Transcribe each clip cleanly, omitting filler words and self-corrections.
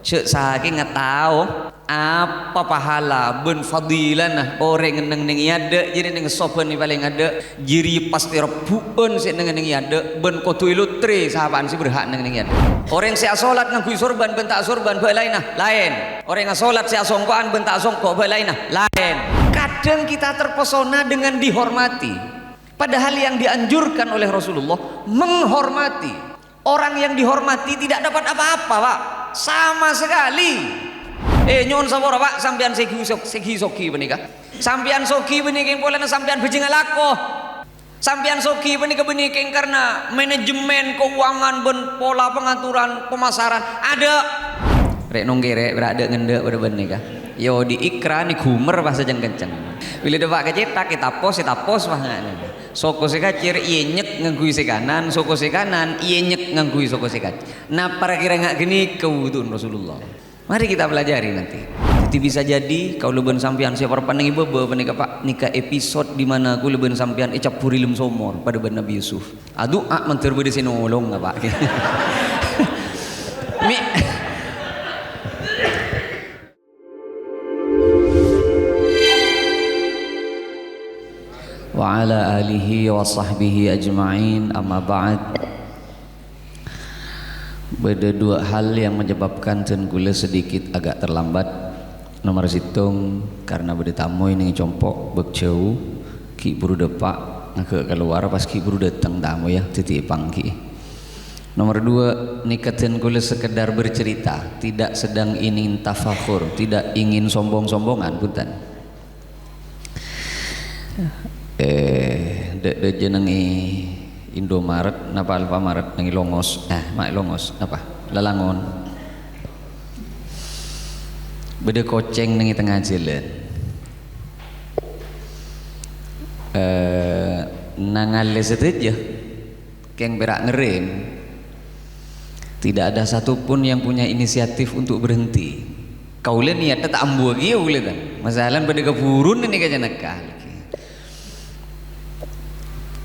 saking tahu apa pahala ben fadilan nah orang neng ada jadi neng sopan ni paling ada jiri pasti rebuan si neng ada ben kotu ilutre sahabat si berhak neng ada orang si asolat ngangkui sorban ben tak sorban lain nah lain orang asolat si asongkoan ben tak songko lain nah lain. Kadang kita terpesona dengan dihormati padahal yang dianjurkan oleh Rasulullah menghormati. Orang yang dihormati tidak dapat apa-apa Pak sama sekali. Nyon sabora Pak sampean segi soki benika sampean soki benika yang boleh sampean bejeng alako sampean soki benika benika karena manajemen keuangan ben pola pengaturan pemasaran ada rek nonggere berada ngende pada benika yo di ikra ni gumer bahasa jeng kenceng bila depak kecetak kita pos banget soko si kacir iya nyek ngangkui si kanan soko si kanan iya nyek ngangkui soko si kacir nah para kira nggak gini kewudun Rasulullah. Mari kita pelajari nanti. Jadi bisa jadi kau leben sampian siapa pandang ibu benika Pak nikah episode di mana aku leben sampian ecap purilum somor pada ben Nabi Yusuf aduh mentir bede sinolong nggak Pak mi wa ala alihi wa sahbihi ajma'in amma ba'd. Beda dua hal yang menyebabkan tenggule sedikit agak terlambat. Nomor situng karena beda tamu ini compok bek jauh ki buru depak ngake keluar pas ki buru datang tamu ya titik pangki. Nomor dua nikah tenggule sekedar bercerita tidak sedang ingin tafakhur tidak ingin sombong-sombongan punten. De jenengi Indomaret napa Alfamaret nangi longos mak longos apa lalangon beda koceng nangi tengah jalan nangal seteja keng berak ngerem tidak ada satupun yang punya inisiatif untuk berhenti kaulen niatnya tak ambu lagi uletan masalah beda kepurun ini kaca nekah.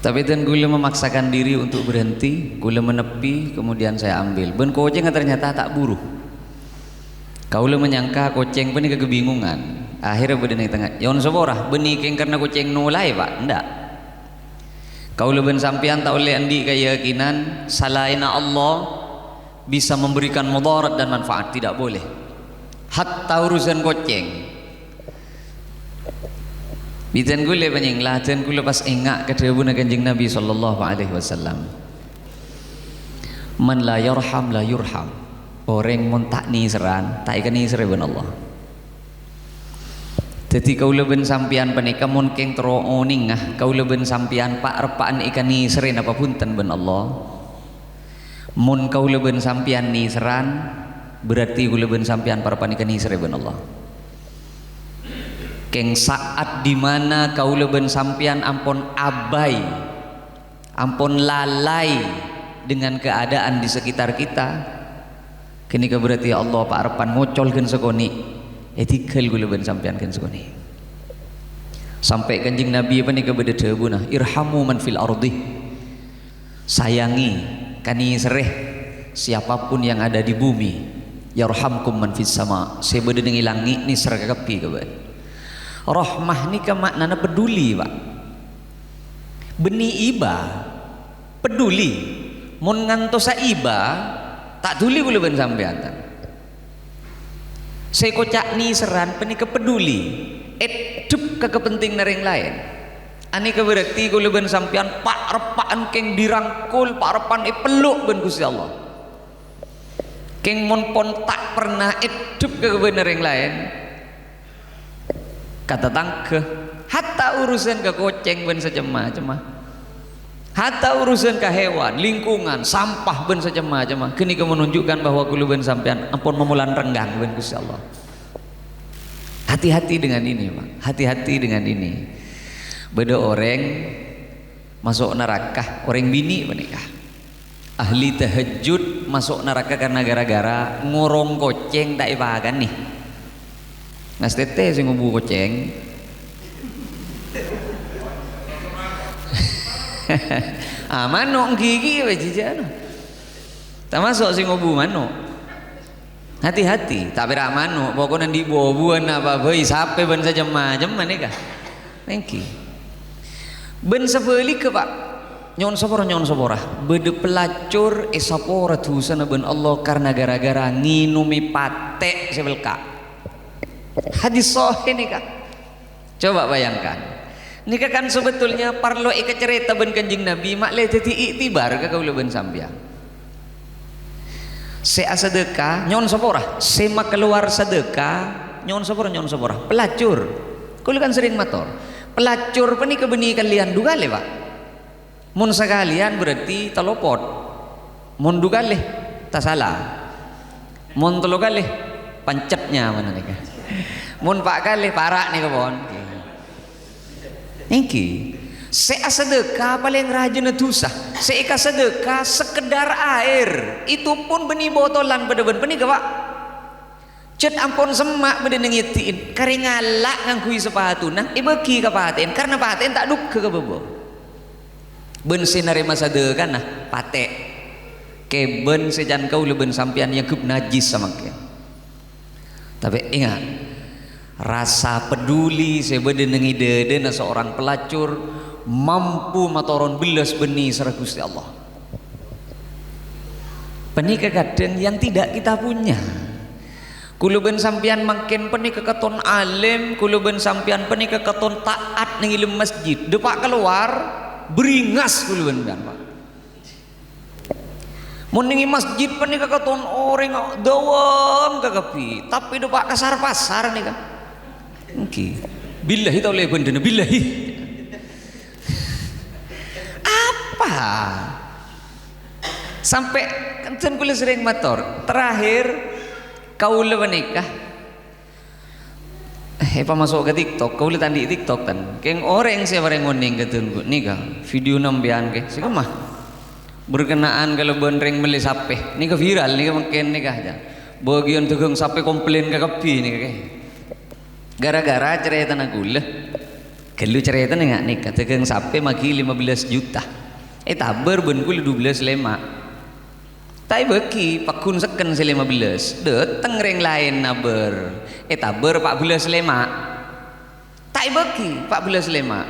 Tapi dan gula memaksakan diri untuk berhenti, gula menepi, kemudian saya ambil. Ben koceng ternyata tak buru. Kaula menyangka koceng pun kebingungan. Akhirnya beden di tengah. Yon seborah benikeng karena koceng nolai Pak, ndak. Kaula ben sampian tak oleh andi keyakinan selain Allah bisa memberikan mudarat dan manfaat tidak boleh. Hatta urusan koceng. Bitan gule banyak latihan gule pas engak kedebuna kanjeng Nabi sallallahu alaihi wasallam. Man la yarham la yurham. Orang mun tak niseran, tak ikan nisre ben Allah. Jadi kau leben sampian panika mun keng terooning kau leben sampian pak repaan ikan nisre apa punten ben Allah. Mun kau leben sampian niseran berarti kau leben sampian parapan ikan nisre ben Allah. Keng saat dimana kau leben sampian ampun abai ampun lalai dengan keadaan di sekitar kita kini berarti Allah pak arpan ngocolkan sekoni etikal gue leben sampian kan sekoni sampai kanjeng Nabi apa nih kepada tebuna irhamu man fil ardi sayangi kani sereh siapapun yang ada di bumi yarhamkum man fis sama sebeda dengan ilangi ni serakapi kepada rahmah ni ke maknanya peduli Pak beni iba peduli mun ngantosa iba tak tuli gue ben sampean saya kocak ni seran peni kepeduli edup ke kepenting nering lain ani ke berarti gue ben sampean pak repaan keng dirangkul pak repan peluk ben Gusti Allah keng mun pon tak pernah edup ke nering lain kata tangke hatta urusan ke koceng ben secemah-cemah hatta urusan ke hewan lingkungan sampah ben secemah-cemah kini menunjukkan bahwa kulu ben sampean ampun memulan renggang ben Gusti Allah. Hati-hati dengan ini Pak, hati-hati dengan ini. Beda orang masuk neraka orang bini menikah ahli tahajud masuk neraka karena gara-gara ngorong koceng tak ibakan nih nas tete sing ngubu koceng manuk gigi wae jijana tak masuk sing ngubu manuk Hati-hati, tak berak manu, pokoknya di buah-buahan apa boi sampai ben saja macam mana kah? Thank you. Ben sebeli ke pak, nyon sapora, bede pelacur sapora tu sana ben Allah karena gara-gara nginumi pate sebelka. Hadis sahih nih kak. Coba bayangkan. Ini kan sebetulnya parlo ika cerita ben kanjing Nabi mak le teti iktibar ka kau ben sampean. Se sedekah nyon sapora, sema keluar sedekah nyon sapora pelacur. Kau kan sering motor. Pelacur pani kebeni kalian dugale pak. Mun sekalian berarti talopot. Mun dugale tak salah. Mun telo kali pancetnya mana nih kan. Mun pak kali parak nih kabon. Niki. Saya sedekah paling rajin tusah. Saya sedekah sekedar air. Itu pun benih botolan pada benih ke pak. Cet ampun semak pada nengitiin. Karingalak ngangkui sepatu nah. Ibeki ke paten karena paten tak duk ke bebo. Ben sinari masa sedekah nah pate. Keben sejan kau leben sampian yang kub najis sama ke. Tapi ingat. Rasa peduli sebeda nengide dena seorang pelacur mampu matoron belas benih sareng Gusti Allah. Benih kadang yang tidak kita punya. Kuluben sampian makin penih keketon alim, kuluben sampian penih keketon taat ning ilmu masjid. Depak keluar beringas kuluben kan Pak. Mun ning masjid penih keketon orang dawam kagapi, tapi depak kasar pasar nih kan. Oke, billahi taala bendena billahi. Apa? Sampai kan kula sering motor. Terakhir kau menikah. Apa masuk ke TikTok? Kau lihat di TikTok kan? Keng orang siapa yang ngoning ketemu nikah video nambian ke? Sih mah berkenaan kalau bonreng beli sape. Nikah viral nikah makin nikah aja. Bagian tukang sape komplain ke kapi nikah ke. Gara-gara cerita nagulah kalau cerita nengak nikah tegang sampai maki 15 juta taber benkul 12 lemak tai beki pakun seken se 15 dateng reng lain naber taber 14 lemak tai beki 14 lemak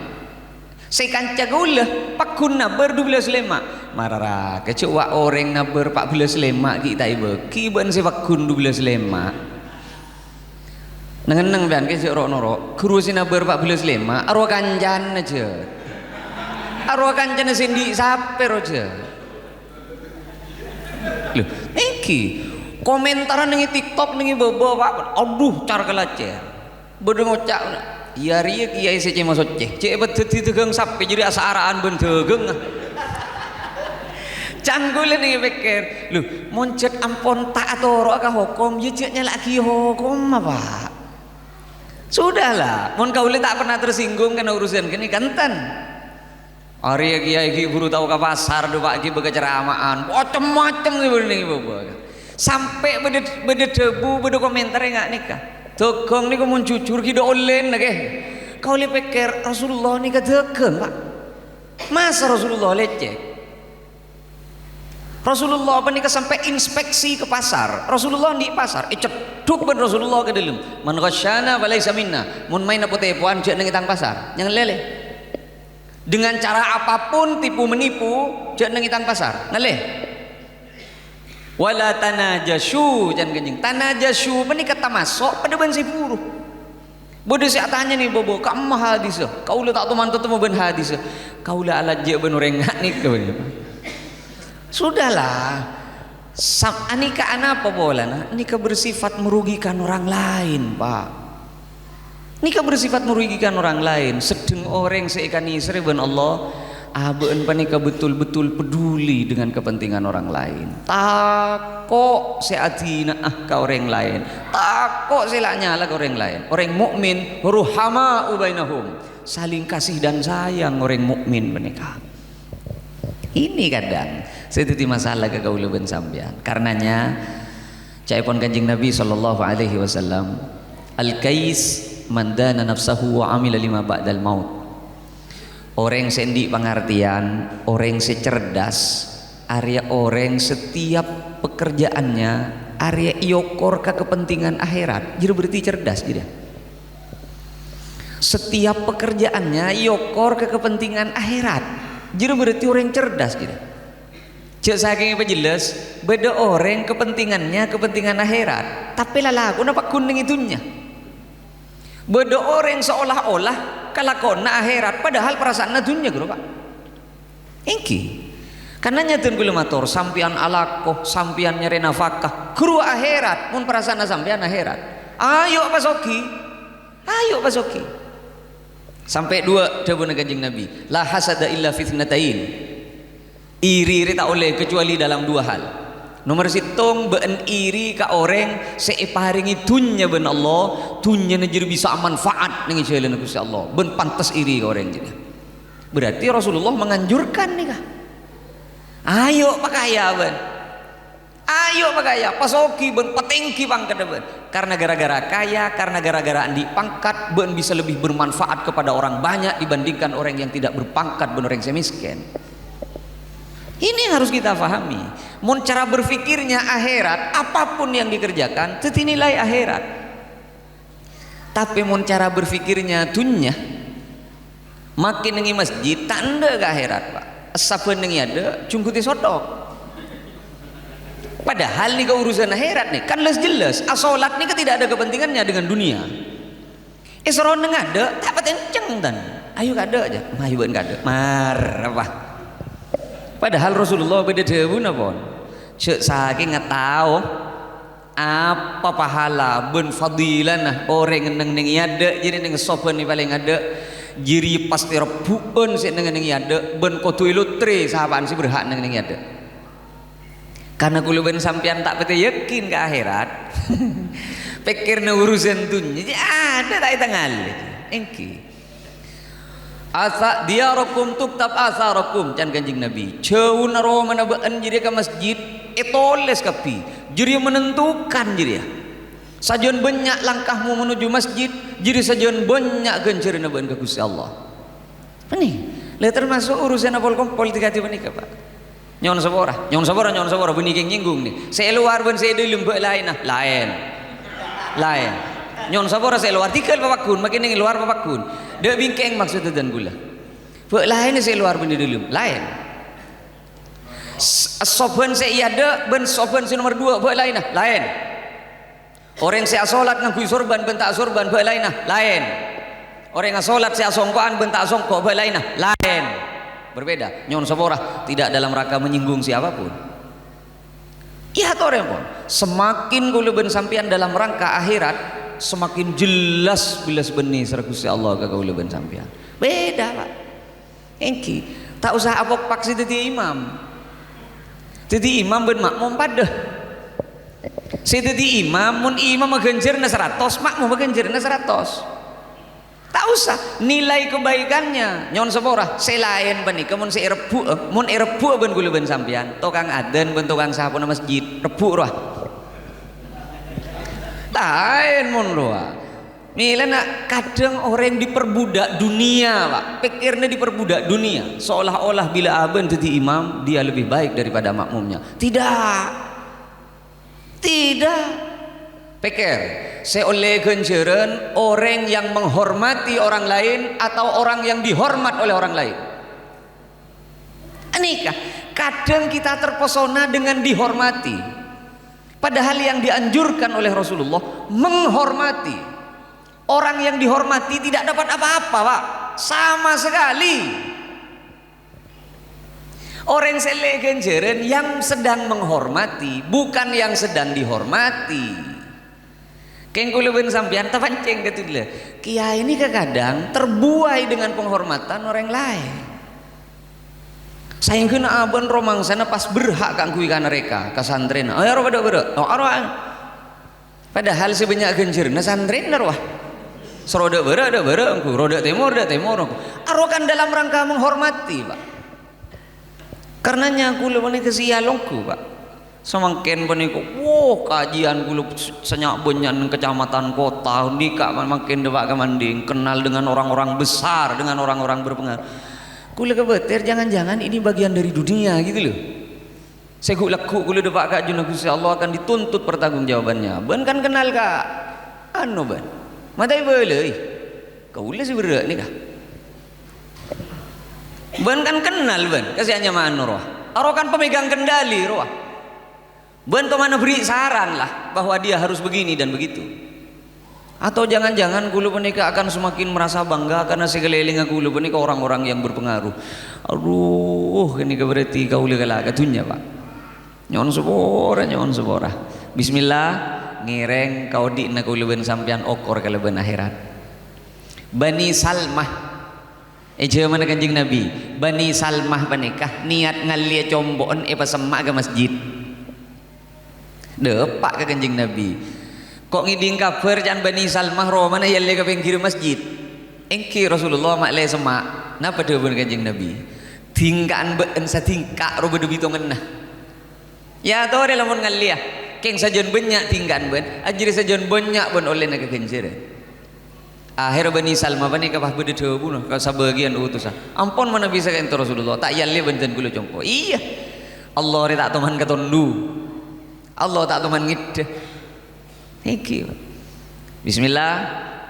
saya kanca gula pakun naber 12 lemak marara kecuali orang naber 14 lemak kita beki ben se pakun 12 lemak neng ban ke sik rok-norok kurusina ber 14 lema arwah kanjan aja arwah kanjan sendi sape aja lho niki komentaran ning TikTok ning bobo Pak aduh car kelacer bodo ngocak iya rieu kiai sece masuk cek bet ditegang sape jadi asaraan ben degeng canggul ning pikir lho moncet ampun tak atoro ka hukum ye ceknya lagi hukum apa sudahlah, mon kau tak pernah tersinggung karena urusan gini kantan. Ari kiai ki buru tahu ke pasar do pak ki berkeceramaan, macam-macam nih bapak. Sampai beda debu beda komentar enggak nikah. Tegong nih kau jujur kita online nake. Kau pikir Rasulullah nikah tegong pak. Masa Rasulullah leceh? Rasulullah apa nih sampai inspeksi ke pasar. Rasulullah di pasar, ceduk ben Rasulullah ke dalam. Man ghasyana falaysa minna. Mun main apa tipuan cek nang itang pasar. Jangan lele. Dengan cara apapun tipu menipu cek nang itang pasar. Ngaleh. Wala tanajasyu jangan kencing. Tanajasyu apa nih kata masuk pada ben sipuru. Bodoh si tanya nih bobo, kamu hadis. Kau tak teman ketemu ben hadis. Kau lah alat je ben orang nih kau. Sudahlah, nikah apa boleh? Nikah bersifat merugikan orang lain, Pak. Nikah bersifat merugikan orang lain. Sedang orang seikan istri ben Allah, aben panika betul-betul peduli dengan kepentingan orang lain. Takok seatina ke orang lain. Takok selaknya ke orang lain. Orang mukmin ruhama ubainahum. Saling kasih dan sayang orang mukmin menikah. Ini kadang seperti masalah ke kaula ben sampean. Karenanya caipon Kanjeng Nabi sallallahu alaihi wasallam, al-kais man dana nafsahu wa amila lima ba'dal maut. Orang sendi pengertian, orang secerdas, area orang setiap pekerjaannya area iokor ke kepentingan akhirat jadi berarti cerdas jadi setiap pekerjaannya iokor ke kepentingan akhirat jadi berarti orang cerdas jadi cek saking apa jelas beda orang kepentingannya kepentingan akhirat tapi lalaku nampak kuning itunya beda orang seolah-olah kalakona akhirat padahal perasaan dunia gitu pak engki karena nyaten kula matur sampian alakoh sampian nyari nafkah kru akhirat mun perasaan sampian akhirat ayo pasoki sampai dua dawuh Kanjeng Nabi la hasada illa fitnatain iri tak oleh kecuali dalam dua hal nomor situng beun iri ka orang seiparingi dunya ben Allah dunya jadi bisa manfaat ning jalan Gusti Allah ben pantes iri ka orang jadi berarti Rasulullah menganjurkan nih kah ayo pakaya ben ayo pakaya pasoki ben petingki pangkat ben karena gara-gara kaya karena gara-gara andi pangkat ben bisa lebih bermanfaat kepada orang banyak dibandingkan orang yang tidak berpangkat ben orang yang miskin ini yang harus kita pahami mun cara berfikirnya akhirat apapun yang dikerjakan itu nilai akhirat tapi mun cara berfikirnya dunya makin nengi masjid tanda ke akhirat pak saben nengi ada cungkuti sodok padahal nih urusan akhirat nih kan jelas asolat nih tidak ada kepentingannya dengan dunia isron neng ada tak petenceng dan ayo kada aja ayo ben kada mar apa padahal Rasulullah beda dawuh napa cek saking ngetau apa pahala ben fadilan orang neng ada jadi neng sopan nih paling ada jiri pasti rebuan sih neng ada ben kotu ilutre sahabat sih berhak neng ada karena kulo ben sampean tak pete yakin ke akhirat pikirna urusan dunia jadi ada tak tangal engki asa diarakum tuktab asarakum can Kanjeng Nabi jauh naro mana beun jadi ke masjid etoles kapi jadi menentukan jadi ya sajian banyak langkahmu menuju masjid jadi sajian banyak gencerna beun ke Gusti Allah ini lihat termasuk urusan apa politik hati menikah pak nyon sabora bunyi nyinggung nih saya luar ben saya dalam lain lain nyon sabora saya luar tikal papakun makin yang luar papakun dia bingkeng maksudnya dan gula bek lain saya luar ben dalam lain sopan saya ada ben sopan saya nomor 2 bek lain orang saya solat ngakui sorban ben tak sorban bek lain orang yang solat saya songkoan ben tak songko bek lain berbeda nyon sabora tidak dalam rangka menyinggung siapapun iya toreng pun semakin kulo ben sampean dalam rangka akhirat semakin jelas bilas benih sareng Gusti Allah ka kulo ben sampean beda pak engki tak usah apok paksi dadi imam ben makmum padeh si dadi imam mun imam magenjerna 100 makmum magenjerna 100 tak usah nilai kebaikannya nyon sepora selain benika mun si rebu mun rebu ben kula ben sampean tukang adzan ben tukang sapuna masjid rebu roh lain mun roh milena kadang orang diperbudak dunia pak pikirnya diperbudak dunia seolah-olah bila aben jadi imam dia lebih baik daripada makmumnya tidak pikir saya oleh genjeren orang yang menghormati orang lain atau orang yang dihormat oleh orang lain anikah kadang kita terpesona dengan dihormati padahal yang dianjurkan oleh Rasulullah menghormati orang yang dihormati tidak dapat apa-apa pak sama sekali orang sele genjeren yang sedang menghormati bukan yang sedang dihormati keng kulo ben sampean tapanceng ketidle kiai ini kadang terbuai dengan penghormatan orang lain saya kena aben romang sana pas berhak kang kui kana reka ka santren ayo ro beda padahal sebanyak genjerna santren wah seroda beda engku roda timur aro kan dalam rangka menghormati pak karenanya kulo meneh kesialongku pak semangken peniku wow kajian kulo senyak benyan kecamatan kota nika makin dewak kemanding kenal dengan orang-orang besar dengan orang-orang berpengaruh kulo kebetir jangan-jangan ini bagian dari dunia gitu loh Saya laku kula depak ka junah Gusti Allah akan dituntut pertanggungjawabannya. Ben kan kenal ka anu ben. Matai beuleuy. Kaula si beureuh ni kah? Ben kan kenal ben, kasihannya manu roh. Aro kan pemegang kendali roh. Ben to mana beri saran lah bahwa dia harus begini dan begitu. Atau jangan-jangan kula punika akan semakin merasa bangga karena sekeliling kula punika orang-orang yang berpengaruh. Aduh, ini berarti kaula kala katunya, Pak. Nyon sepora. Bismillah, ngireng kau di na kula ben sampean okor kalaban akhirat. Bani Salmah mana Kanjeng Nabi. Bani Salmah panikah niat ngalia combon pasemak ke masjid. Depak ke Kanjeng Nabi. Kok ngiding kabar jangan Bani Salmah roh mana yang lega pinggir masjid. Engki Rasulullah mak le semak. Napa dewe Kanjeng Nabi? Tingkaan beun satingkak roh bedu bitongan nah. Ya tau ada lamun ngalia. Keng sajon banyak tingkaan ben. Ajiri sajon banyak ben oleh nak kekencir. Akhir Bani Salmah bani kapah bedu bunuh ka sabagian utusan. Ampun mana bisa ento Rasulullah. Tak yalle benten kula jongko. Iya. Allah tak tuman katondu. Allah tak tuman ngideh. Iki. Bismillah,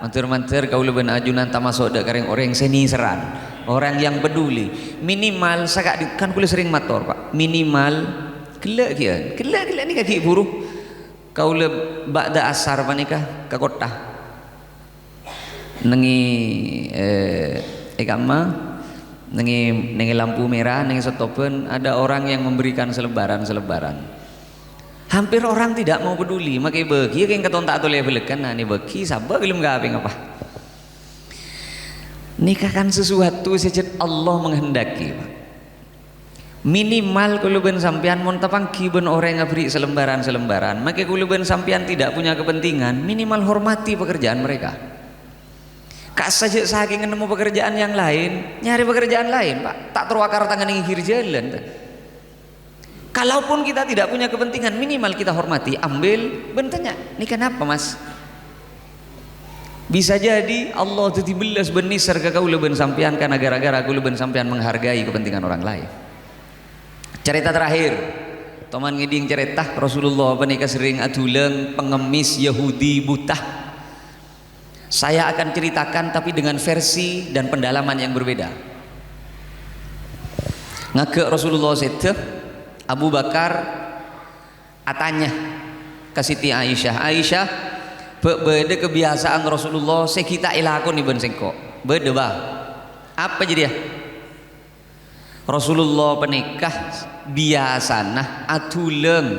mantur-mantur kaula ben ajunan tamasuk dak kareng orang seni seran. Orang yang peduli. Minimal sakak kan kula sering matur, Pak. Minimal kelak kian. Kelak ni kaki buruh. Kaula ba'da asar panika ka kota. Nengi agama nengi lampu merah, nengi stopen ada orang yang memberikan selebaran. Hampir orang tidak mau peduli, makai bagi yang katon tak toleh belekan, nah ni bagi sabar belum gaping apa. Nikah kan sesuatu sejak Allah menghendaki. Minimal kalau ben sampean mon tapangki ben orang yang beri selembaran, makai kalau ben sampean tidak punya kepentingan, minimal hormati pekerjaan mereka. Kak saja saking nemu pekerjaan yang lain, nyari pekerjaan lain, Pak. Tak terwakar tangan yang kiri jalan. Kalaupun kita tidak punya kepentingan, minimal kita hormati, ambil, bentanya, ini kenapa Mas? Bisa jadi Allah itu dibelas benisar ke kaula ben sampean karena gara-gara kaula ben sampean menghargai kepentingan orang lain. Cerita terakhir, teman ngiding cerita Rasulullah panika sering aduleng pengemis Yahudi buta. Saya akan ceritakan tapi dengan versi dan pendalaman yang berbeda. Ngake Rasulullah sedih Abu Bakar atanya ke Siti Aisyah beda kebiasaan Rasulullah sekita ilakon iban sengko beda bah apa jadi ya Rasulullah penikah biasana atuleng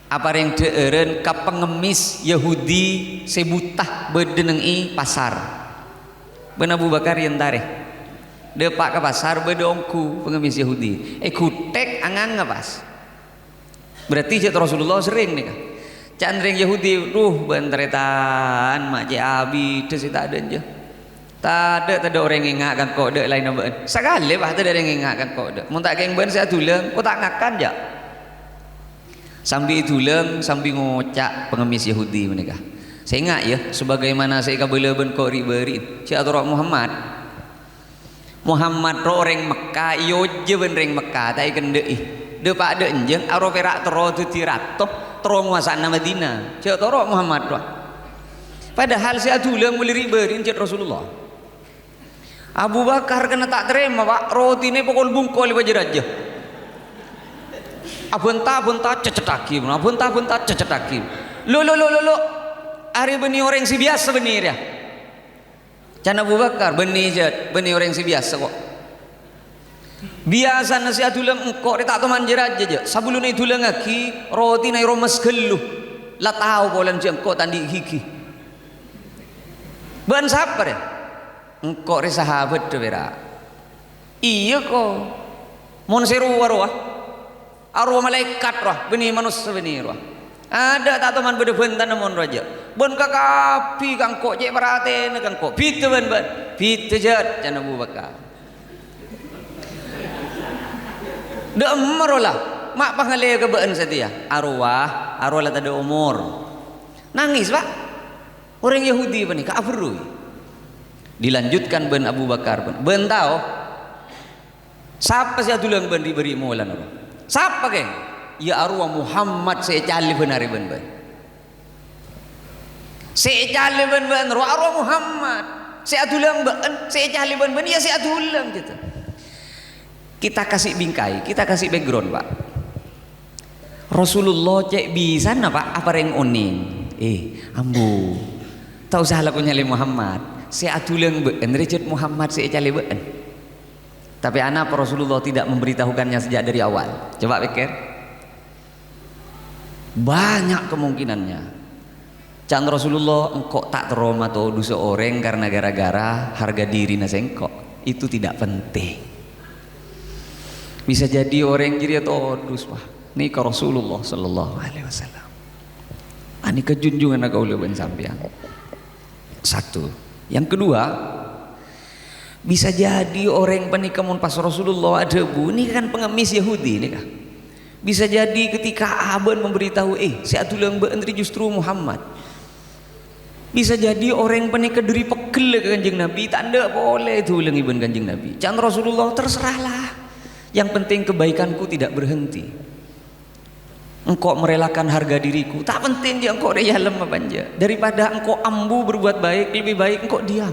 apa yang deeren ka pengemis Yahudi sebutah beda nengi pasar ben Abu Bakar yang tareh depak ke pasar bedongku pengemis Yahudi kutek angang pas berarti jat Rasulullah sering nih kan candring Yahudi benteretan mak abi itu sih tak ada aja tak ada orang yang ngak kan kok dek lain apa sekali bah tak ada orang yang ngak kan kok dek mau tak keng ben saya tulang kok tak ngakan ja sambil tulang sambil ngocak pengemis Yahudi menikah saya ingat ya sebagaimana saya kabel ben kok riberi si Atur Muhammad ro orang Mekah iyo je ben reng Mekah tai kendei de pak de enjeng aro perak tero tu tirato tero nguasana Madinah cek toro Muhammad ro padahal si adulang mulai riberin cek Rasulullah Abu Bakar kena tak terima Pak roti ini pokok bungkol wajar aja abunta cecetaki abunta cecetaki lo hari beni orang si biasa benir ya Can Abu Bakar benih orang si biasa kok. Biasa nasi atulang engkau tak teman jerat aja. Sebelum itu lagi roti nai romas geluh. Lah tahu bolan jeng kau tandi hiki. Ban sabar ya. Engkau re sahabat tu berak. Iya kok. Mon seru warwah. Arwah malaikat roh benih manusia benih roh. Ada tak teman berdebentan namun raja bon kakapi kang kok je paraten kang kok pitu ban pitu jat Can Abu Bakar de emerolah mak pangale ke beun setia arwah lah tadi umur nangis Pak orang Yahudi pa ni kaafru dilanjutkan ben Abu Bakar ben tahu siapa sih adulang ben diberi molan Siapa ke? Ya arwah Muhammad saya cali benar ben. Saya cali ben arwah Muhammad. Saya tulang ben, saya cali ben ya saya tulang gitu. Kita kasih bingkai, kita kasih background, Pak. Rasulullah cek bisa apa yang oning. Ambu. Tahu salah punya Muhammad. Saya tulang ben Richard Muhammad saya cali ben. Tapi anak Rasulullah tidak memberitahukannya sejak dari awal. Coba pikir. Banyak kemungkinannya. Can Rasulullah engkau tak teroma atau dosa orang karena gara-gara harga diri nasi engkau. Itu tidak penting. Bisa jadi orang jadi atau dus Pak. Ini ke Rasulullah sallallahu alaihi wasallam. Ini kejunjungan kau lebih sampean. Satu. Yang kedua, bisa jadi orang penikamun pas Rasulullah ada ini kan pengemis Yahudi ini kah? Bisa jadi ketika Aban memberitahu si atulang beentri justru Muhammad. Bisa jadi orang penikah dari pegel ke Kanjeng Nabi tak ada boleh itu ulang ibn Kanjeng Nabi. Jangan Rasulullah terserahlah. Yang penting kebaikanku tidak berhenti. Engkau merelakan harga diriku. Tak penting dia engkau reyalem apa aja. Daripada engkau ambu berbuat baik, lebih baik engkau diam.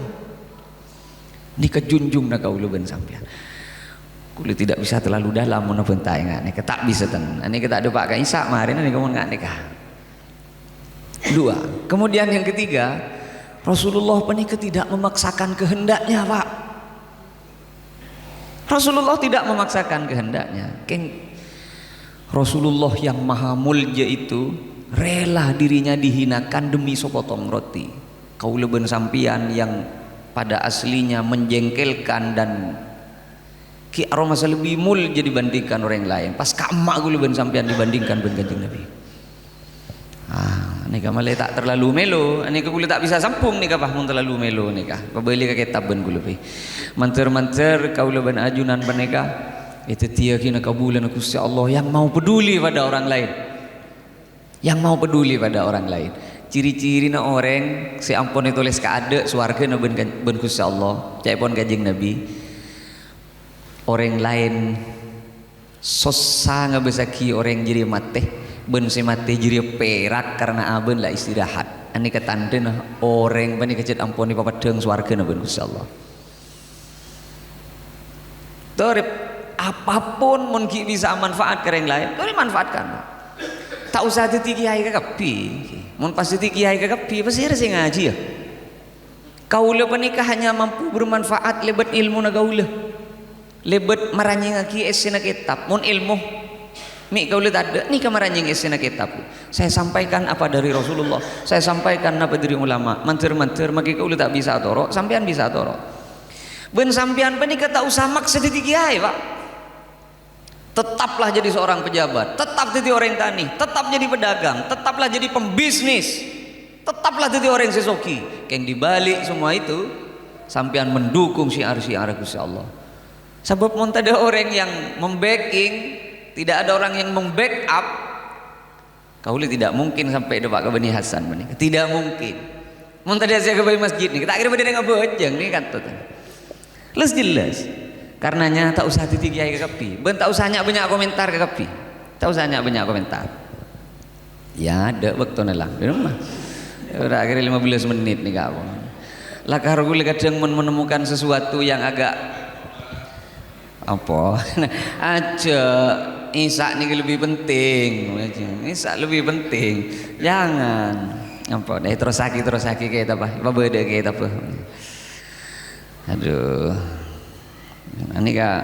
Ini kejunjung nak kau luben sampean. Kulit tidak bisa terlalu dalam mun bentai enggak nih tak bisa tenan. Ini kita ada Pak Isa kemarin ini kamu enggak nikah. Dua. Kemudian yang ketiga, Rasulullah penikah tidak memaksakan kehendaknya, Pak. Rasulullah tidak memaksakan kehendaknya. Rasulullah yang maha mulja itu rela dirinya dihinakan demi sepotong roti. Kau leben sampian yang pada aslinya menjengkelkan dan ki aroma lebih mulja dibandingkan orang lain. Pas kamak gue leben sampian dibandingkan dengan Kanjeng Nabi. Ini malah tak terlalu melo. Ini kulit tak bisa sampung nih kapah mun terlalu melo nih kah. Pabeli ka kitab ben kulit. Manter-manter kau leben ajunan peneka. Itu tiakina kabulan Gusti Allah yang mau peduli pada orang lain. Yang mau peduli pada orang lain. Ciri-ciri na orang si ampun tulis ka ada swarga na ben Gusti Allah. Cai pon Kanjeng Nabi. Orang lain sosa ngabesaki orang jadi mate. Ben si mati jadi perak karena aben lah istirahat. Ani ketanden orang bani kecil ampuni papadeng swarga na ben Gusti Allah. Torip apapun mungkin bisa manfaat ke orang lain, kau manfaatkan. Tak usah titi kiai ke kapi. Mun pas titi kiai ke kapi pasti ada sing ngaji ya. Kaula penikah hanya mampu bermanfaat lebat ilmu na kaula. Lebat maranying aki esina kitab. Mun ilmu mi kaula tak ada ni kamaranying esina kitab. Saya sampaikan apa dari Rasulullah. Saya sampaikan apa dari ulama. Manter-manter maki kaula tak bisa toro, sampean bisa toro. Ben sampean penikah tak usah maksa titi kiai, Pak. Tetaplah jadi seorang pejabat, tetap jadi orang tani, tetap jadi pedagang, tetaplah jadi pembisnis, tetaplah jadi orang sesoki. Yang dibalik semua itu, sampean mendukung syiar-syiar Gusti Allah. Sebab mun ada orang yang membacking, tidak ada orang yang membackup, kauli tidak mungkin sampai ada Pak Bani Hasan menikah. Tidak mungkin. Mun tadi saya ke masjid nih, kita akhirnya pada ngabojeng nih kan tuh. Les jelas. Karenanya tak usah titik kiai ke kapi. Ben tak usah banyak komentar ke kapi. Tak usah banyak komentar. Ya ada waktu nelang di rumah. Udah akhirnya 15 menit nih kau. Lah karo gue kadang menemukan sesuatu yang agak apa? Aja Isa nih lebih penting. Isa lebih penting. Jangan apa? Deh terus sakit kayak apa? Apa beda kayak apa? Aduh. Ini kak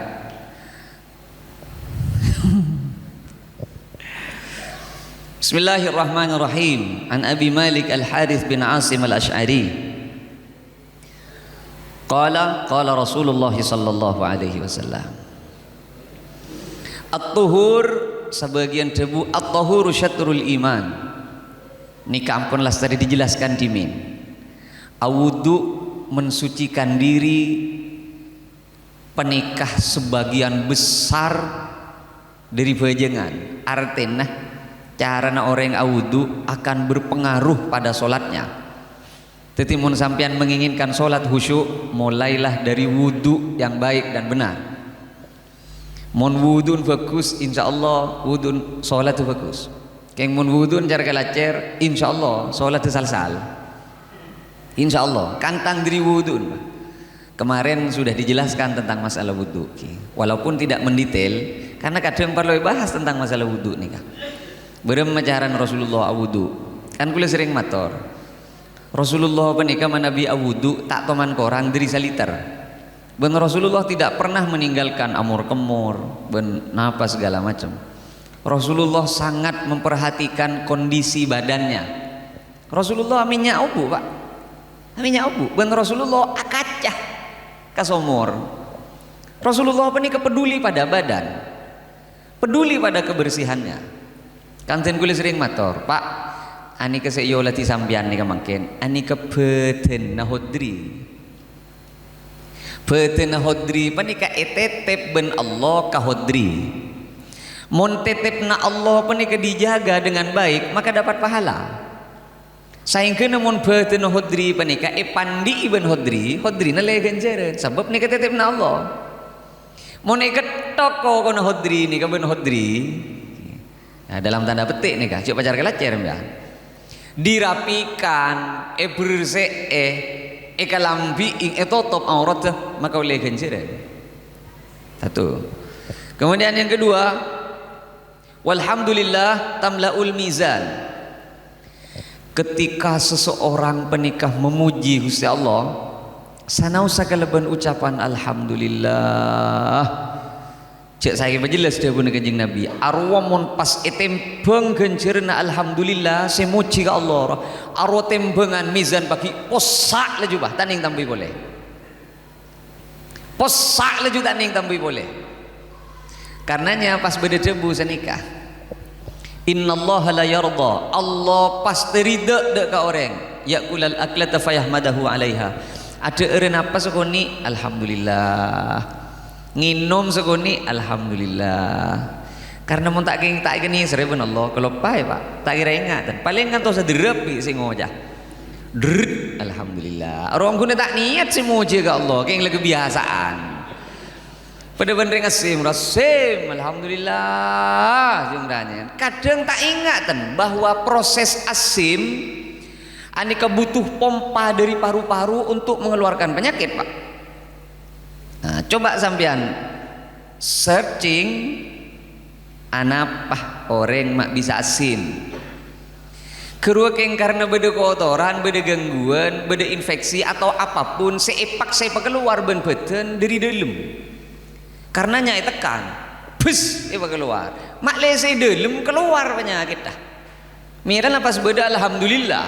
Bismillahirrahmanirrahim. An Abi Malik Al-Harith bin Asim Al-Ash'ari qala Rasulullah sallallahu alaihi wasallam at-tuhur sebagian debu, at-tuhuru syatrul iman. Ini kampunlah tadi dijelaskan dimin. Awudu mensucikan diri penikah sebagian besar dari bajengan. Artinya cara orang awudu akan berpengaruh pada solatnya. Jadi mun sampean menginginkan solat khusyuk, mulailah dari wudu yang baik dan benar. Mon wudun bagus insyaallah wudun salat tu bagus. Keng mon wudun jar kalacer insyaallah salat tu sal-sal. Insyaallah kantang diri wudun. Kemarin sudah dijelaskan tentang masalah wudu. Walaupun tidak mendetail karena kadang perlu bahas tentang masalah wudu nih Kak. Beremacaran Rasulullah wudu. Kan kula sering mator. Rasulullah penika manabi wudu tak toman korang diri saliter. Ben Rasulullah tidak pernah meninggalkan amur kemur, ben napa segala macam. Rasulullah sangat memperhatikan kondisi badannya. Rasulullah minyak ubu Pak, minyak ubu. Ben Rasulullah akacah kasomor. Rasulullah apa nih peduli pada badan, peduli pada kebersihannya. Kanten kulit sering mator, Pak, ani keseyo lati sambian nih kemangkin, ani kepeten nahodri. Betena hodri panika etetep ben Allah kahodri. Mon tetep na Allah panika dijaga dengan baik maka dapat pahala. Saingkeuna mon betena hodri panika pandi ben hodri, hodri na le ganjaran sebab nika tetep na Allah. Mon ketok ko kono hodri nika ben hodri. Nah, dalam tanda petik nika cuk pacar kelacer ya. Dirapikan bersih ekalambi ing etotop aurat maka oleh ganjaran. Satu. Kemudian yang kedua, walhamdulillah tamlaul mizan. Ketika seseorang penikah memuji Gusti Allah, sanau sakaleban ucapan alhamdulillah. Cek saya berjelas dia guna kanjeng Nabi. Arwah mon pas etembeng gencerna alhamdulillah semuji ka Allah. Arwah tembengan mizan bagi posak laju bah taning tambi boleh. Posak laju taning tambi boleh. Karenanya pas beda debu senikah. Innallaha la yarda. Allah pasti ridha dek ka orang. Yakulal aklata fayahmadahu alaiha. Ada eren apa sekoni alhamdulillah. Nginom sekoni alhamdulillah. Karena mun tak gini sereben Allah kalau pai Pak tak kira ingatan paling kan tuh sederepi sing ngojah dret alhamdulillah orang guna tak niat si muji ke Allah keng lagi kebiasaan pada bener ngasim rasim alhamdulillah jumrahnya kadang tak ingatan bahwa proses asim anika butuh pompa dari paru-paru untuk mengeluarkan penyakit Pak. Nah, coba sampean searching anapah orang mak bisa asin. Keruakeng karena beda kotoran, beda gangguan, beda infeksi atau apapun seepak keluar ben beten dari dalam. Karenanya tekan, bus keluar. Mak lese dalam keluar penyakit dah. Mira pas beda alhamdulillah.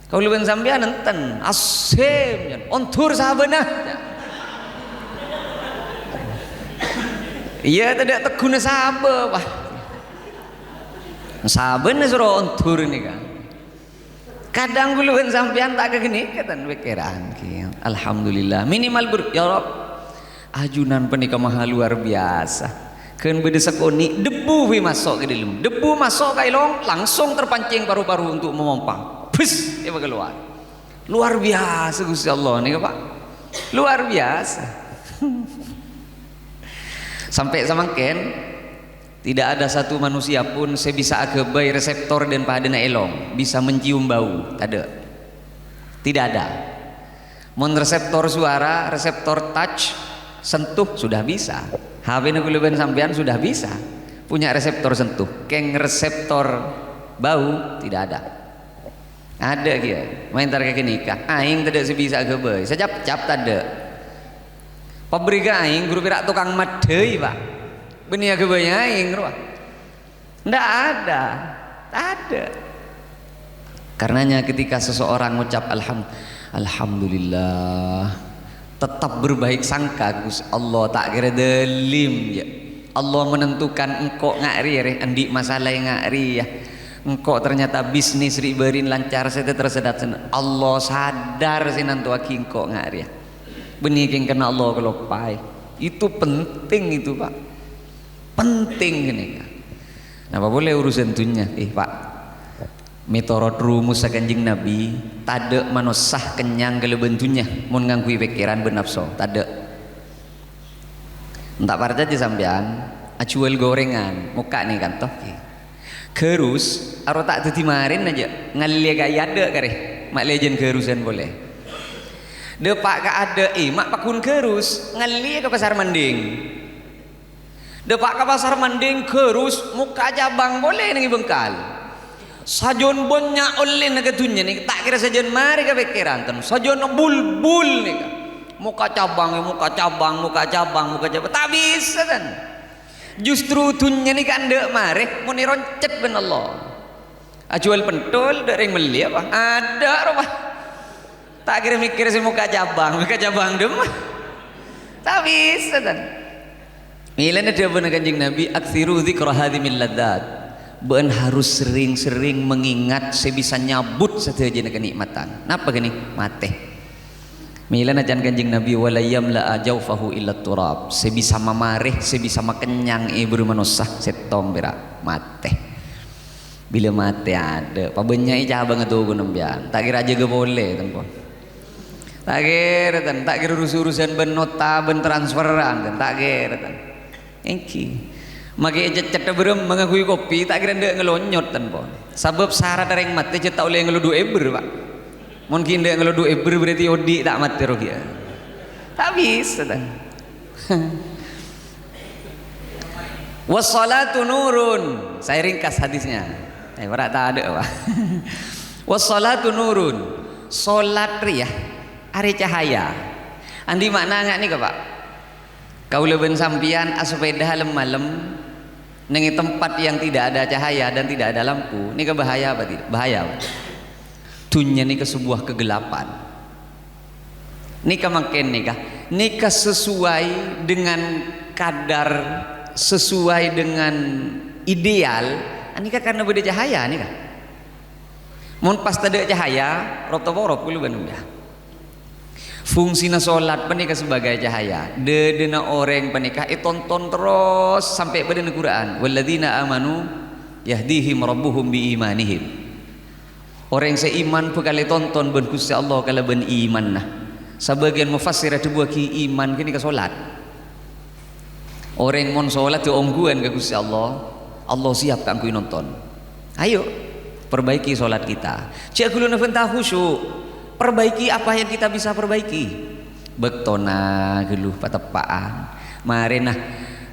Kau lebih sampean enten asim, ontur sabenah. Iya tidak teguna sabar Pak. Saben suruh ontur ini kan. Kadang guluan sampean tak kegini katan pikiran alhamdulillah minimal ya Rob ajunan penikah mahal luar biasa. Keun beda sekoni debu masuk ke dalam. Debu masuk ke ilong langsung terpancing paru-paru untuk memompang. Bus dia keluar. Luar biasa Gusti Allah nih Pak. Luar biasa. Sampai samangken tidak ada satu manusia pun saya bisa agebai reseptor dan padana elong bisa mencium bau, tak ada. Tidak ada. Mon reseptor suara, reseptor touch, sentuh sudah bisa. HP nukuluban sampean sudah bisa punya reseptor sentuh. Keng reseptor bau tidak ada. Ada kia. Main tar kaki nikah. Aing tidak sebisa agebai. Sejap-jap tak ada. Pabrika aing guru pirak tukang madei Pak. Benia kebanyakan aing ruah. Ndak ada. Tak ada. Karenanya ketika seseorang mengucap alhamdulillah tetap berbaik sangka Gus Allah tak kira delim ya. Allah menentukan engkau ngari andi masalah yang ngari ya. Engkau ternyata bisnis riberin lancar saya tersedat Allah sadar sinantu aki engkau ngari ya. Benih yang kena Allah kalau pai itu penting itu Pak, penting ini kan. Nah apa boleh urusan tunya Pak mitorot rumus kanjeng Nabi tade manosah kenyang kelebentunya mun ngangkui pikiran benapso tade Tak parja aja sampean acuel gorengan muka nih kan toh kerus aro tak teti marin aja ngalia gaya ada kare mak legend kerusan boleh depak ka ada mak pakun kerus ngalia ke pasar mending depak ke pasar mending kerus muka jabang boleh nih bengkal sajon bonnya oleh nagatunya nih tak kira sajon mari ke pikiran ten sajon bulbul nih muka cabang tak bisa kan justru tunya nih kan dek mare mau nironcet ben Allah ajual pentol dek yang beli apa ada apa tak kira mikir si muka cabang dem tak bisa kan milana dia benar kanjeng Nabi aksiru dzikra hadhimil ladzat ben harus sering-sering mengingat sebisa nyabut sateja kenikmatan napa gini mate milana jan kanjeng Nabi walayam la ajaufahu illa turab sebisa mamareh sebisa makenyang ibu manusia setong berak mate bila mate ada pabenya ijah banget tuh gunembian tak kira aja gak boleh tempo tak kira urusan ben nota ben transferan tak kira engki maki cecet berem mengakui kopi tak kira ndak ngelonyot tempo sebab syarat dari mate cetak oleh ngeludu eber pak mungkin dia kalau dua eber berarti odi tak mati roh ya tak bisa kan wassalatu nurun saya ringkas hadisnya berat tak ada pak wassalatu nurun solat riyah ari cahaya andi makna nggak nih pak kau leben sampian asepeda malam nengi tempat yang tidak ada cahaya dan tidak ada lampu ini bahaya apa tidak bahaya pak tunya nikah sebuah kegelapan nikah makin nikah sesuai dengan kadar sesuai dengan ideal nikah karena beda cahaya nikah mun pas ada cahaya rob taborop kulu bandung ya fungsina sholat penikah sebagai cahaya dedena orang penikah tonton terus sampai pada Quran walladzina amanu yahdihim rabbuhum bi imanihim orang yang seiman pekali tonton ben Gusti Allah kala ben iman nah sebagian mufassir ada buah ki iman kini ke solat orang mon solat tu ongguan ke Gusti Allah Allah siap kangku nonton ayo perbaiki solat kita cek kulo nafentah khusyuk perbaiki apa yang kita bisa perbaiki bektona geluh patepaan marenah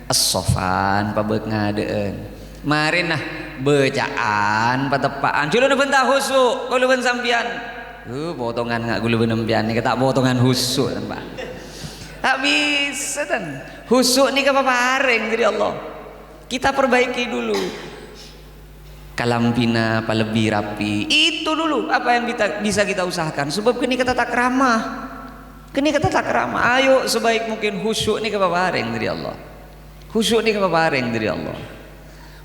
as-sofan pabek ngadeen marenah bacaan patepaan culo bentah husuk kalau ben sampian potongan nggak gulu benempian nih kata potongan husuk tempat tak bisa kan husuk nih apa pareng dari Allah kita perbaiki dulu kalampina apa lebih rapi itu dulu apa yang bisa kita usahakan sebab kini kata tak ramah ayo sebaik mungkin husuk nih apa pareng dari Allah husuk nih apa pareng dari Allah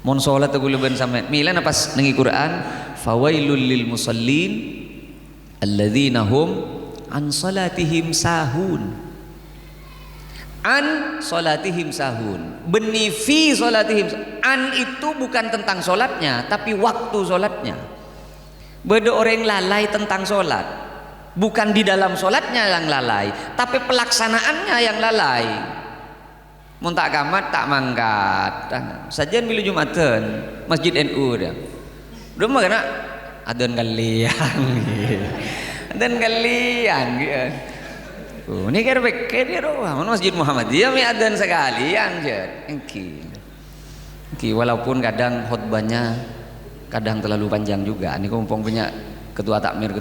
mon sholat aku leban sampai milan apa nengi Quran fawailul lil musallin alladzina hum an salatihim sahun beni fi salatihim an itu bukan tentang sholatnya tapi waktu sholatnya beda orang lalai tentang sholat bukan di dalam sholatnya yang lalai tapi pelaksanaannya yang lalai mun tak kamat tak mangkat sajian bila Jumatan Masjid NU dia udah mah kena adan kalian ini kira beke dia roh Masjid Muhammadiyah mi adan sekalian engki walaupun kadang khutbahnya kadang terlalu panjang juga ini kumpung punya ketua takmir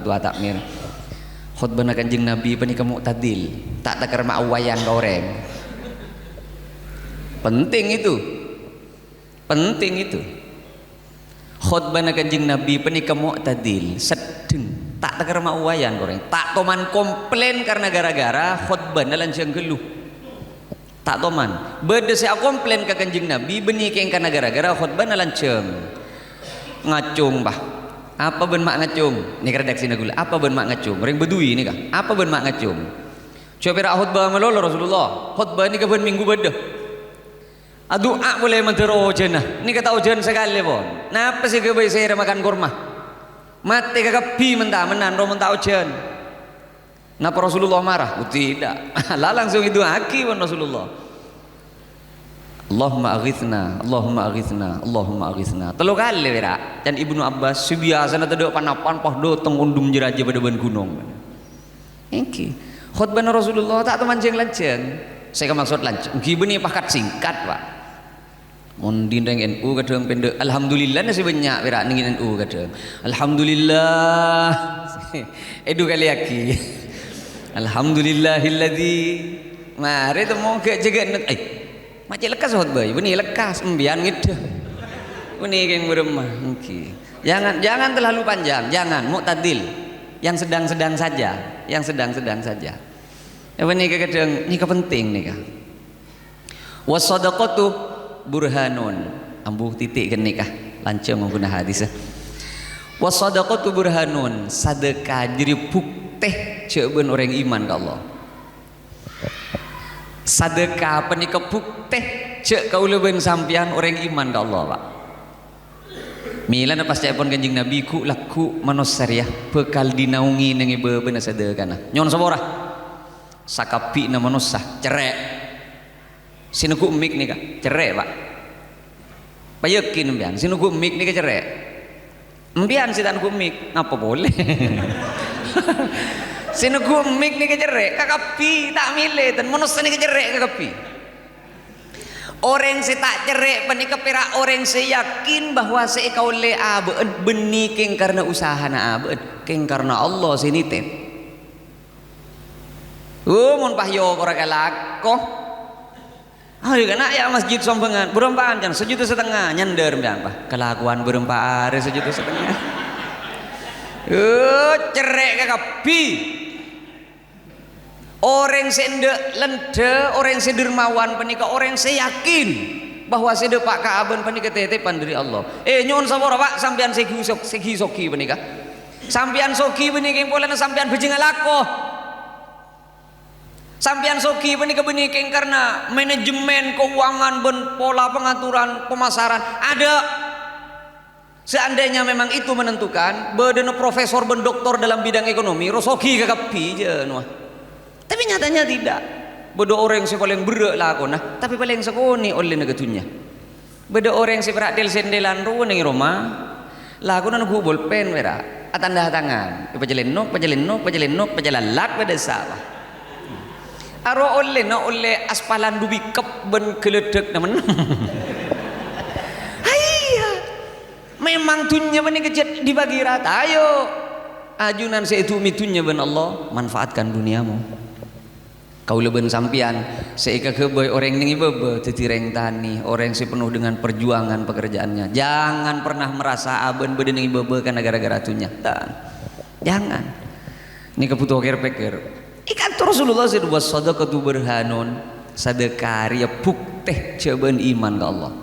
khutbah kanjeng Nabi penikah mu'tadil tak takar ma'awayan goreng penting itu khutbah kanjeng Nabi penikah mu'tadil sedeng tak takar ma'awayan goreng tak toman komplain karena gara-gara khutbah lancang geluh tak toman beda saya komplain ke kanjeng Nabi benikah karena gara-gara khutbah lancang ngacung bah apa ben mak ngacung ini redaksi nagula apa ben mak ngacung orang bedui ini kah apa ben mak ngacung coba khutbah melolo Rasulullah khutbah ini kapan minggu bedah doa boleh mentero hujan ini kata hujan sekali pun napa sih kebaik saya makan kurma mati kakapi mentah menan roh mentah hujan napa Rasulullah marah tidak lah langsung itu aki pun Rasulullah Allahumma aghithna, Allahumma aghithna, Allahumma aghithna. Telu kali wira. Dan Ibnu Abbas biasana teu panapan poh dotong undum jeraja pada ban gunung. Engki khutbah Rasulullah tak temanjeng lanceng. Saya maksud lanceng. Engki beuni pakat singkat, Pak. Mun dindeng NU kadang pendek. Alhamdulillah nasi banyak wira ning NU kadang. Alhamdulillah. Edu kali aki. Alhamdulillahilladzi. Mari temu ke jaga macam lekas khutbah, benih lekas, embian gitu. Benih yang beremah, okay. Jangan terlalu panjang, jangan mu'tadil, yang sedang-sedang saja, yang sedang-sedang saja. Ya benih kadang, ini penting nih kah. Wasadaqatu burhanun, ambuh titik kan nih kah, lancang menggunakan hadis. Wasadaqatu burhanun, sedekah jadi bukti ceubeun orang iman ke Allah. Sedekah penika bukti cek kaula ben sampean orang iman ke Allah, Pak. Milana pasti pun Kanjeng Nabi ku laku manusia bekal dinaungi nang ieu beuna sedekah. Nyon sabora sakapi na manusia cerek. Sinuku mik nika cerek, Pak. Payekin mbian sinuku mik nika cerek. Mbian sitan ku mik ngapa boleh. Sinuku mik nika cerek kakapi tak milih dan manusia nika cerek kakapi. Orang saya tak cerai panika pera orang saya yakin bahwa saya kau le abeun benih keng karena usaha na abeun keng karena Allah sini tem. Mun pahyo orang kalako. Ah juga nak ya masjid sombengan berempaan jangan 1,5 juta nyender mbian pah kelakuan berempaan 1,5 juta. Cerai kakapi. Orang sendek lende, orang sedermawan panika orang saya yakin bahwa sede Pak Kaaben panika tetepan dari Allah. Nyon sabora Pak sampean segi soki panika. Sampean soki panika polana sampean bejeng alako. Sampean soki panika benikeng karena manajemen keuangan ben pola pengaturan pemasaran ada. Seandainya memang itu menentukan, bedena profesor ben doktor dalam bidang ekonomi, rosoki kakapi je nuah. Tapi nyatanya tidak. Beda orang yang paling berat lah aku nah, tapi paling sekoni oleh negatunya. Beda orang yang beradil sendelan ruang di rumah, lah aku nunggu bolpen merah, tanda tangan, pajalenok, pajalan beda salah. Aro oleh aspalan dubi kep ben keledek naman. Hayya, memang tunya benih kecil dibagi rata. Ayo, ajunan seitu mitunya ben Allah manfaatkan duniamu. Kau leben sampian seika kebay orang ning ibebe titireng tani orang si penuh dengan perjuangan pekerjaannya. Jangan pernah merasa aben bede ning ibebe karena gara-gara tunya. Jangan. Ini kebutuh pikir. Ikan tu Rasulullah SAW sadaqatu burhanun sedekah ya bukti ceubeun iman ke Allah.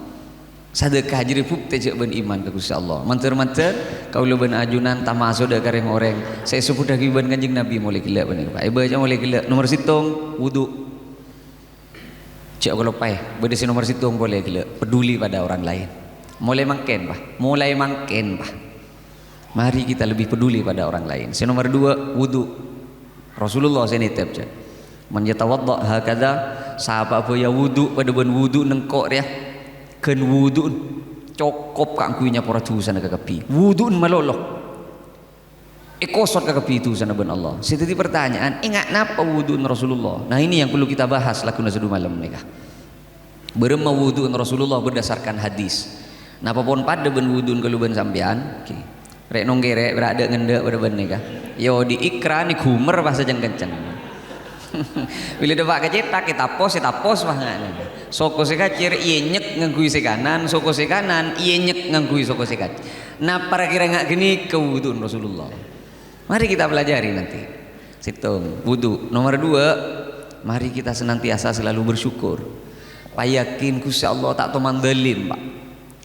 Sedekah jadi bukti ceubeun iman ke Gusti Allah. Manter-manter kau leben ajunan tamasud kareng orang. Saya sebut lagi ban Kanjeng Nabi mulai gila bener Pak. Ibu aja mulai gila. Nomor situng wudu. Cek kalau pai, beda si nomor situng boleh gila. Peduli pada orang lain. Mulai mangken Pak. Mulai mangken Pak. Mari kita lebih peduli pada orang lain. Si nomor 2 wudu. Rasulullah saya nitip je. Man yatawadda hakada sahabat apa ya wudu pada ban wudu nengkok dia. Ken wudu cokop kang kuinya para sana kakapi wudu maloloh kosot kakapi itu sana ben Allah. Jadi pertanyaan ingat napa wudu Rasulullah. Nah ini yang perlu kita bahas lakuna sedu malam mereka. Berema wudu Rasulullah berdasarkan hadis. Napa pun pada ben wudu kalau ben sampean okay. Rek nonggere berada ngende pada ben mereka. Yo di ikra ni kumer bahasa jeng kenceng. Bila dapat kecetak kita pos banget. Soko sekacir iya nyek ngangkui sekanan, soko sekanan iya nyek ngangkui soko sekacir. Nah para kira nggak gini kewuduan Rasulullah. Mari kita pelajari nanti. Situng wudu. Nomor 2, mari kita senantiasa selalu bersyukur. Payakin Gusti Allah tak toman delim Pak.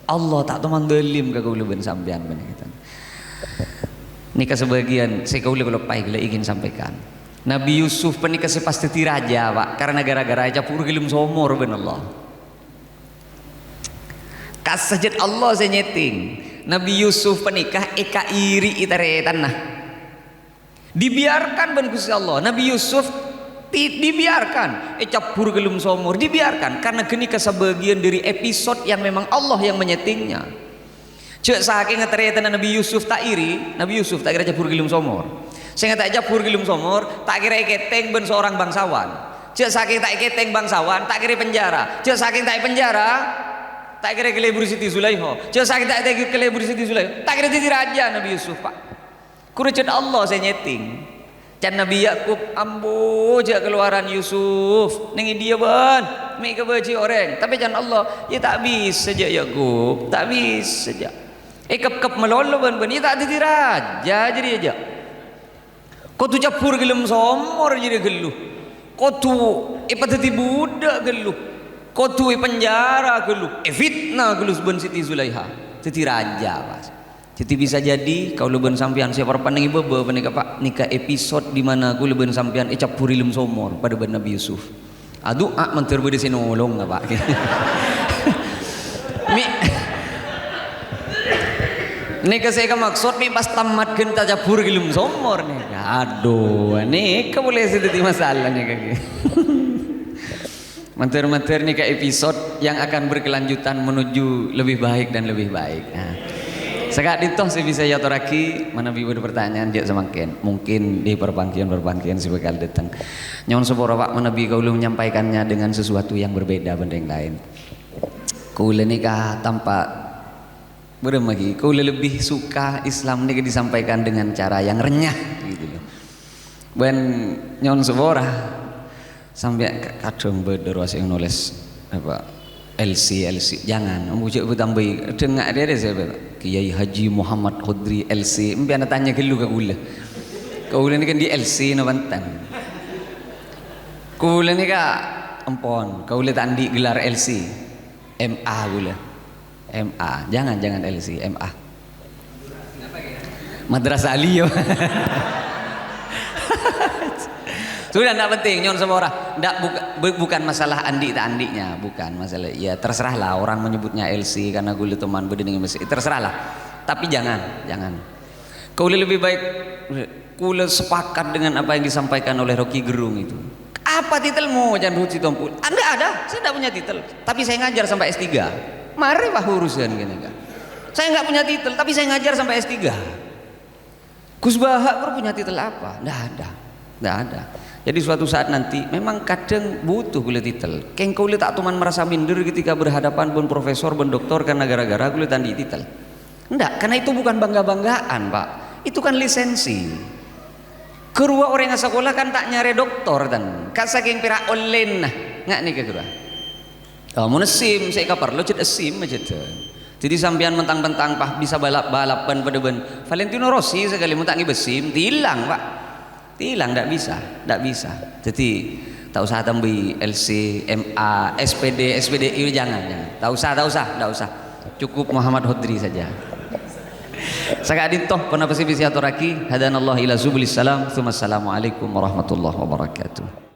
Allah tak toman delim ke kaula ben sampean bener kita. Nika sebagian saya kaula kalau pai gila ingin sampaikan. Nabi Yusuf penikah pasti raja Pak karena gara-gara aja pur gelum somor ben Allah. Kasajat Allah saya nyeting. Nabi Yusuf penikah eka iri itare tanah. Dibiarkan ben Gusti Allah. Nabi Yusuf dibiarkan capur gelum somor, dibiarkan karena gini kesebagian dari episode yang memang Allah yang menyetingnya. Cek saking ngeteriatan Nabi Yusuf tak iri, Nabi Yusuf tak kira capur gelum somor. Saya tak capur gelum somor, tak kira keteng ben seorang bangsawan. Cek saking tak keteng bangsawan, tak kira penjara. Cek saking tak penjara, tak kira kelebur Siti Zulaiha. Cek saking tak kira kelebur Siti Zulaiha, tak kira jadi raja Nabi Yusuf pak. Kurecet Allah saya nyeting. Can Nabi Yakub ambo je keluaran Yusuf. Nengi dia ban, mi kebaci orang. Tapi can Allah, ya tak bisa saja Yakub, tak bisa saja. Kep melolo ban ya tak jadi raja jadi aja. Kau tu capur gelem somor jadi geluh. Kau tu ipatati budak geluh. Kau tu penjara geluh. Fitnah geluh ben Siti Zulaiha. Jadi raja pas. Jadi bisa jadi kau leben sampian siapa pandang ibu bener pak nikah episode di mana aku leben sampian capuri lem somor pada ben Nabi Yusuf. Aduh mentir bede sinolong nggak pak? Mi nikah saya maksud mi pas tamat kita capur lem somor nih. Aduh nikah boleh sedikit masalah nih kaki. Mentir-mentir nikah episode yang akan berkelanjutan menuju lebih baik dan lebih baik. Nah. Sekat itu saya bisa yatoraki mana bibu ada pertanyaan dia semakin mungkin di perbangkian si bakal datang nyon seporo pak mana bi kau menyampaikannya dengan sesuatu yang berbeda benda yang lain kau nikah tanpa beremagi kau lebih suka Islam nikah disampaikan dengan cara yang renyah gitu loh ben nyon seporo sampai kadang berderos yang nulis apa LC jangan mujuk bertambah dengar dia saya Kiai Haji Muhammad Khudri LC mbiar tanya ke lu ke gula ni kan di LC no bantan gula ni ka ampon gula tandi gelar LC MA gula MA jangan LC MA Madrasah Aliyah sudah tidak penting nyon sama orang bukan masalah andi tak andinya bukan masalah ya terserahlah orang menyebutnya LC karena gue teman berdiri dengan mesin terserahlah tapi jangan kau lebih baik kule sepakat dengan apa yang disampaikan oleh Rocky Gerung itu apa titelmu jangan ruci tompul anda ada saya tidak punya titel tapi saya ngajar sampai S3 mari bah urusan gini kan saya nggak punya titel tapi saya ngajar sampai S3 Gus Bahak punya titel apa tidak ada. Jadi suatu saat nanti memang kadang butuh kulit titel. Keng kau tak tuman merasa minder ketika berhadapan pun profesor, pun doktor karena gara-gara kulit tandi titel. Enggak, karena itu bukan bangga-banggaan pak. Itu kan lisensi. Kerua orang yang sekolah kan tak nyari doktor dan. Kan saking pira online nah, nggak nih kerua. Oh mau sim, saya kapar lo ced sim aja tuh. Jadi sampean mentang-mentang pak bisa balapan pada ben. Valentino Rossi sekali mentangi besim, tilang pak. Hilang tidak bisa jadi tak usah tambah LC MA SPD itu jangan tak usah cukup Muhammad Hodri saja sakadin toh pernah pasti bisa aturaki hadanallahu ila zubulis salam. Assalamualaikum warahmatullahi wabarakatuh.